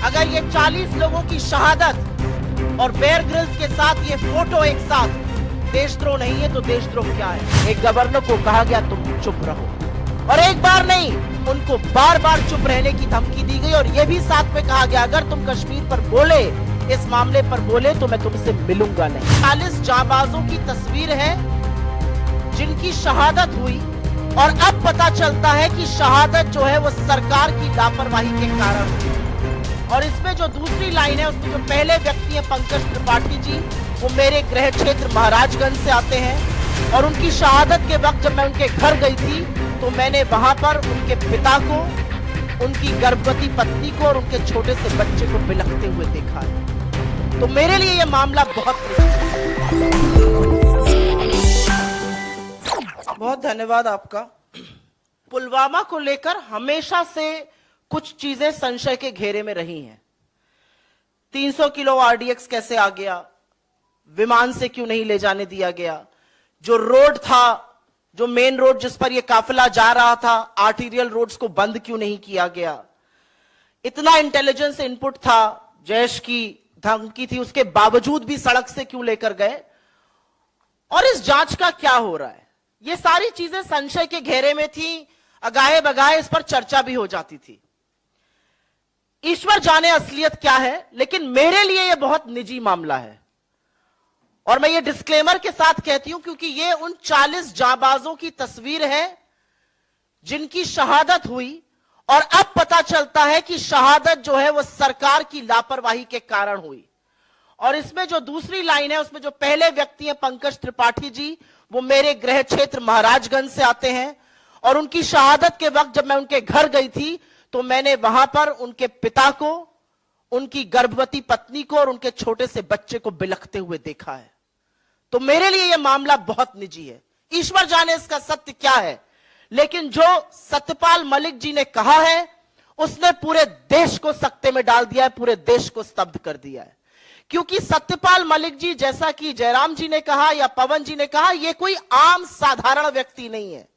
अगर ये 40 लोगों की शहादत और बेयर ग्रिल्स के साथ ये फोटो एक साथ देशद्रोह नहीं है तो देशद्रोह क्या है? एक गवर्नर को कहा गया तुम चुप रहो, और एक बार नहीं उनको बार बार चुप रहने की धमकी दी गई, और यह भी साथ में कहा गया अगर तुम कश्मीर पर बोले, इस मामले पर बोले तो मैं तुमसे मिलूंगा नहीं। 40 जाबाजों की तस्वीर है जिनकी शहादत हुई, और अब पता चलता है कि शहादत जो है वो सरकार की लापरवाही के कारण हुई। और इसमें जो दूसरी लाइन है उसमें जो पहले व्यक्ति है पंकज त्रिपाठी जी, वो मेरे गृह क्षेत्र महाराजगंज से आते हैं, और उनकी शहादत के वक्त जब मैं उनके घर गई थी तो मैंने वहां पर उनके पिता को, उनकी गर्भवती पत्नी को और उनके छोटे से बच्चे को बिलखते हुए देखा है। तो मेरे लिए यह मामला बहुत धन्यवाद आपका। पुलवामा को लेकर हमेशा से कुछ चीजें संशय के घेरे में रही हैं। 300 किलो आरडीएक्स कैसे आ गया, विमान से क्यों नहीं ले जाने दिया गया, जो रोड था, जो मेन रोड जिस पर यह काफिला जा रहा था, आर्टीरियल रोड्स को बंद क्यों नहीं किया गया, इतना इंटेलिजेंस इनपुट था, जैश की धमकी थी, उसके बावजूद भी सड़क से क्यों लेकर गए, और इस जांच का क्या हो रहा है, ये सारी चीजें संशय के घेरे में थी। अगाहे बगाहे इस पर चर्चा भी हो जाती थी। ईश्वर जाने असलियत क्या है, लेकिन मेरे लिए यह बहुत निजी मामला है, और मैं ये डिस्क्लेमर के साथ कहती हूं क्योंकि ये उन 40 जाबाजों की तस्वीर है जिनकी शहादत हुई, और अब पता चलता है कि शहादत जो है वो सरकार की लापरवाही के कारण हुई। और इसमें जो दूसरी लाइन है उसमें जो पहले व्यक्ति है पंकज त्रिपाठी जी, वो मेरे गृह क्षेत्र महाराजगंज से आते हैं, और उनकी शहादत के वक्त जब मैं उनके घर गई थी तो मैंने वहां पर उनके पिता को, उनकी गर्भवती पत्नी को और उनके छोटे से बच्चे को बिलखते हुए देखा है। तो मेरे लिए यह मामला बहुत निजी है। ईश्वर जाने इसका सत्य क्या है, लेकिन जो सत्यपाल मलिक जी ने कहा है उसने पूरे देश को सकते में डाल दिया है, पूरे देश को स्तब्ध कर दिया है। क्योंकि सत्यपाल मलिक जी, जैसा कि जयराम जी ने कहा या पवन जी ने कहा, यह कोई आम साधारण व्यक्ति नहीं है।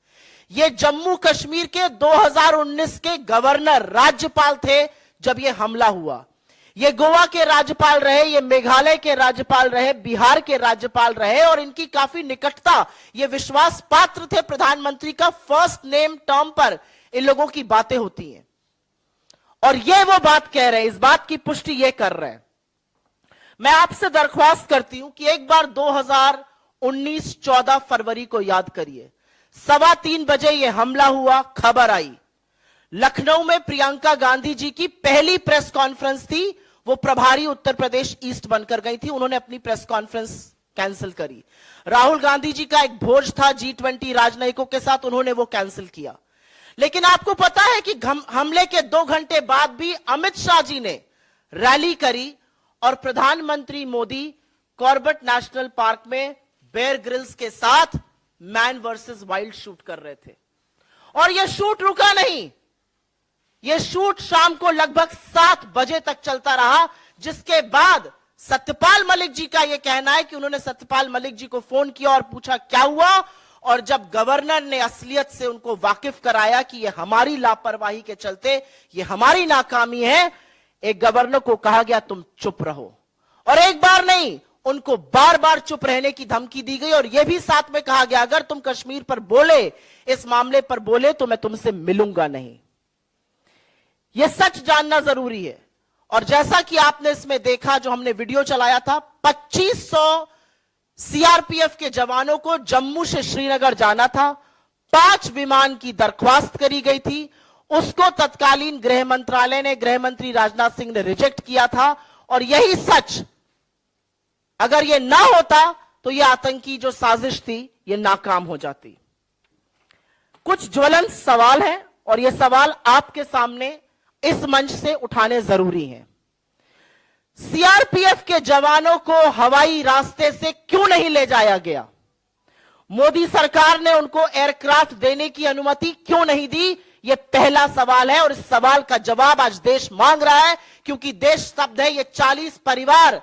ये जम्मू कश्मीर के 2019 के गवर्नर, राज्यपाल थे जब यह हमला हुआ। ये गोवा के राज्यपाल रहे, ये मेघालय के राज्यपाल रहे, बिहार के राज्यपाल रहे, और इनकी काफी निकटता, ये विश्वास पात्र थे प्रधानमंत्री का। फर्स्ट नेम टर्म पर इन लोगों की बातें होती हैं, और ये वो बात कह रहे हैं, इस बात की पुष्टि ये कर रहे हैं। मैं आपसे दरख्वास्त करती हूं कि एक बार 2019 14 फरवरी को याद करिए। 3:15 बजे यह हमला हुआ, खबर आई। लखनऊ में प्रियंका गांधी जी की पहली प्रेस कॉन्फ्रेंस थी, वो प्रभारी उत्तर प्रदेश ईस्ट बनकर गई थी, उन्होंने अपनी प्रेस कॉन्फ्रेंस कैंसिल करी। राहुल गांधी जी का एक भोज था G20 राजनयिकों के साथ, उन्होंने वो कैंसिल किया। लेकिन आपको पता है कि हमले के 2 घंटे बाद भी अमित शाह जी ने रैली करी, और प्रधानमंत्री मोदी कॉर्बेट नेशनल पार्क में बेयर ग्रिल्स के साथ मैन वर्सेस वाइल्ड शूट कर रहे थे। और यह शूट रुका नहीं, यह शूट शाम को लगभग 7 बजे तक चलता रहा, जिसके बाद सत्यपाल मलिक जी का यह कहना है कि उन्होंने सत्यपाल मलिक जी को फोन किया और पूछा क्या हुआ, और जब गवर्नर ने असलियत से उनको वाकिफ कराया कि यह हमारी लापरवाही के चलते, यह हमारी नाकामी है, एक गवर्नर को कहा गया तुम चुप रहो, और एक बार नहीं उनको बार बार चुप रहने की धमकी दी गई, और यह भी साथ में कहा गया अगर तुम कश्मीर पर बोले, इस मामले पर बोले तो मैं तुमसे मिलूंगा नहीं। यह सच जानना जरूरी है। और जैसा कि आपने इसमें देखा, जो हमने वीडियो चलाया था, 2500 सीआरपीएफ के जवानों को जम्मू से श्रीनगर जाना था, 5 विमान की दरख्वास्त करी गई थी, उसको तत्कालीन गृह मंत्रालय ने, गृह मंत्री राजनाथ सिंह ने रिजेक्ट किया था। और यही सच अगर यह ना होता तो यह आतंकी जो साजिश थी यह नाकाम हो जाती। कुछ ज्वलंत सवाल हैं, और यह सवाल आपके सामने इस मंच से उठाने जरूरी हैं। सीआरपीएफ के जवानों को हवाई रास्ते से क्यों नहीं ले जाया गया? मोदी सरकार ने उनको एयरक्राफ्ट देने की अनुमति क्यों नहीं दी? यह पहला सवाल है, और इस सवाल का जवाब आज देश मांग रहा है, क्योंकि देश स्तब्ध है। ये 40 परिवार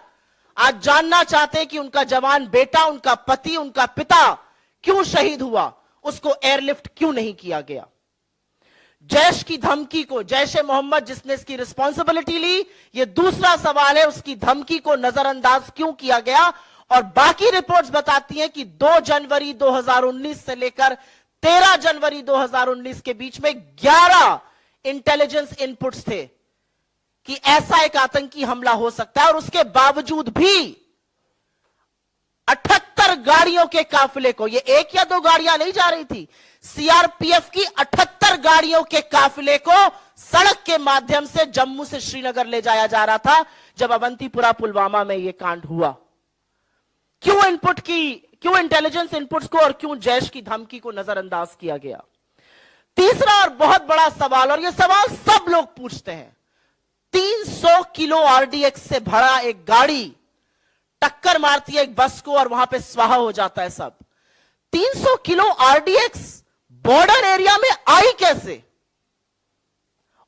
आज जानना चाहते हैं कि उनका जवान बेटा, उनका पति, उनका पिता क्यों शहीद हुआ, उसको एयरलिफ्ट क्यों नहीं किया गया। जैश की धमकी को, जैश ए मोहम्मद जिसने इसकी रिस्पॉन्सिबिलिटी ली, ये दूसरा सवाल है, उसकी धमकी को नजरअंदाज क्यों किया गया। और बाकी रिपोर्ट्स बताती हैं कि 2 जनवरी 2019 से लेकर 13 जनवरी 2019 के बीच में 11 इंटेलिजेंस इनपुट्स थे कि ऐसा एक आतंकी हमला हो सकता है, और उसके बावजूद भी 78 गाड़ियों के काफिले को, ये 1 या 2 गाड़ियां नहीं जा रही थी, सीआरपीएफ की 78 गाड़ियों के काफिले को सड़क के माध्यम से जम्मू से श्रीनगर ले जाया जा रहा था जब अवंतीपुरा पुलवामा में यह कांड हुआ। क्यों इंटेलिजेंस इनपुट्स को और क्यों जैश की धमकी को नजरअंदाज किया गया। तीसरा और बहुत बड़ा सवाल, और यह सवाल सब लोग पूछते हैं, 300 किलो आरडीएक्स से भरा एक गाड़ी टक्कर मारती है एक बस को और वहां पे स्वाहा हो जाता है सब। 300 किलो आरडीएक्स बॉर्डर एरिया में आई कैसे?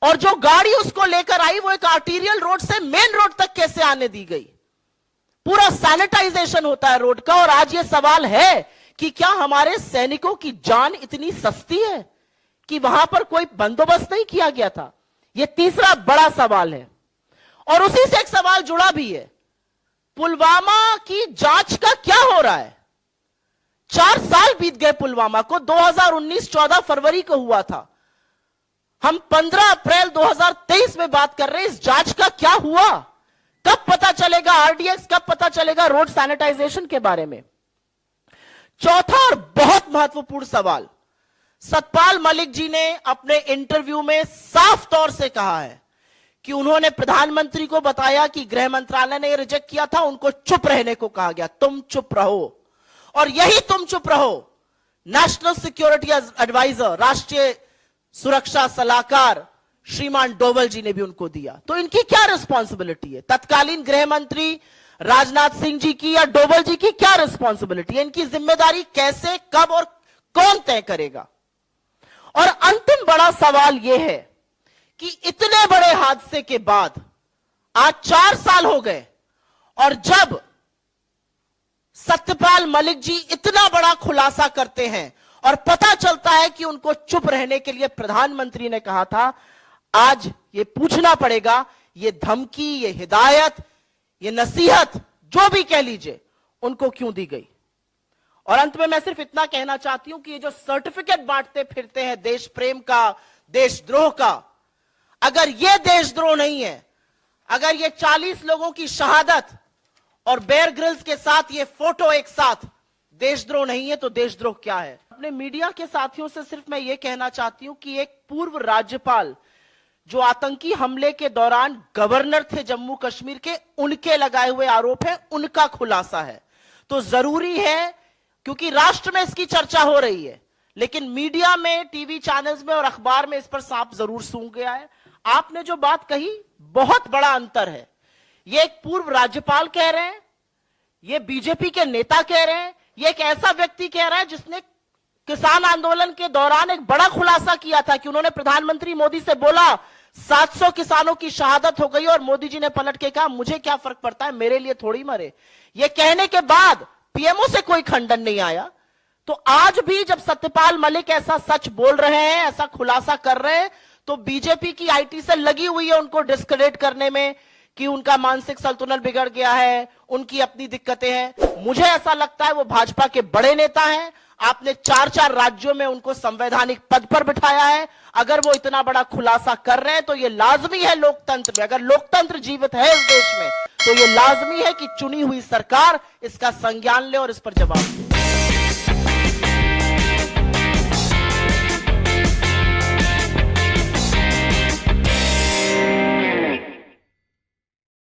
और जो गाड़ी उसको लेकर आई वो एक आर्टीरियल रोड से मेन रोड तक कैसे आने दी गई? पूरा सैनिटाइजेशन होता है रोड का। और आज ये सवाल है कि क्या हमारे सैनिकों की जान इतनी सस्ती है कि वहां पर कोई बंदोबस्त नहीं किया गया था? यह तीसरा बड़ा सवाल है। और उसी से एक सवाल जुड़ा भी है, पुलवामा की जांच का क्या हो रहा है? 4 साल बीत गए पुलवामा को, 2019 14 फरवरी को हुआ था, हम 15 अप्रैल 2023 में बात कर रहे हैं। इस जांच का क्या हुआ? कब पता चलेगा आरडीएक्स, कब पता चलेगा रोड सैनिटाइजेशन के बारे में? चौथा और बहुत महत्वपूर्ण सवाल, सतपाल मलिक जी ने अपने इंटरव्यू में साफ तौर से कहा है कि उन्होंने प्रधानमंत्री को बताया कि गृह मंत्रालय ने यह रिजेक्ट किया था, उनको चुप रहने को कहा गया, तुम चुप रहो। और यही तुम चुप रहो नेशनल सिक्योरिटी एडवाइजर, राष्ट्रीय सुरक्षा सलाहकार श्रीमान डोवल जी ने भी उनको दिया। तो इनकी क्या रिस्पॉन्सिबिलिटी है? तत्कालीन गृह मंत्री राजनाथ सिंह जी की या डोवल जी की क्या रिस्पॉन्सिबिलिटी है? इनकी जिम्मेदारी कैसे, कब और कौन तय करेगा? और अंतिम बड़ा सवाल यह है कि इतने बड़े हादसे के बाद आज 4 साल हो गए, और जब सत्यपाल मलिक जी इतना बड़ा खुलासा करते हैं और पता चलता है कि उनको चुप रहने के लिए प्रधानमंत्री ने कहा था, आज ये पूछना पड़ेगा, ये धमकी, ये हिदायत, ये नसीहत, जो भी कह लीजिए, उनको क्यों दी गई? और अंत में मैं सिर्फ इतना कहना चाहती हूं कि ये जो सर्टिफिकेट बांटते फिरते हैं देश प्रेम का, देशद्रोह का, अगर ये देशद्रोह नहीं है, अगर ये 40 लोगों की शहादत और बेयर ग्रिल्स के साथ ये फोटो एक साथ देशद्रोह नहीं है, तो देशद्रोह क्या है? अपने मीडिया के साथियों से सिर्फ मैं ये कहना चाहती हूं कि एक पूर्व राज्यपाल जो आतंकी हमले के दौरान गवर्नर थे जम्मू कश्मीर के, उनके लगाए हुए आरोप है, उनका खुलासा है। तो जरूरी है, क्योंकि राष्ट्र में इसकी चर्चा हो रही है, लेकिन मीडिया में, टीवी चैनल्स में और अखबार में इस पर सांप जरूर सूंघ गया है। आपने जो बात कही, बहुत बड़ा अंतर है। ये एक पूर्व राज्यपाल कह रहे हैं, ये बीजेपी के नेता कह रहे हैं, ये एक ऐसा व्यक्ति कह रहा है जिसने किसान आंदोलन के दौरान एक बड़ा खुलासा किया था कि उन्होंने प्रधानमंत्री मोदी से बोला 700 किसानों की शहादत हो गई, और मोदी जी ने पलट के कहा मुझे क्या फर्क पड़ता है, मेरे लिए थोड़ी मरे। ये कहने के बाद पीएमओ से कोई खंडन नहीं आया। तो आज भी जब सत्यपाल मलिक ऐसा सच बोल रहे हैं, ऐसा खुलासा कर रहे हैं, तो बीजेपी की आईटी से लगी हुई है उनको डिस्क्रेडिट करने में कि उनका मानसिक संतुलन बिगड़ गया है, उनकी अपनी दिक्कतें हैं। मुझे ऐसा लगता है वो भाजपा के बड़े नेता हैं, आपने 4 राज्यों में उनको संवैधानिक पद पर बिठाया है। अगर वो इतना बड़ा खुलासा कर रहे हैं तो ये लाजमी है लोकतंत्र में, अगर लोकतंत्र जीवित है इस देश में, तो ये लाजमी है कि चुनी हुई सरकार इसका संज्ञान ले और इस पर जवाब दे।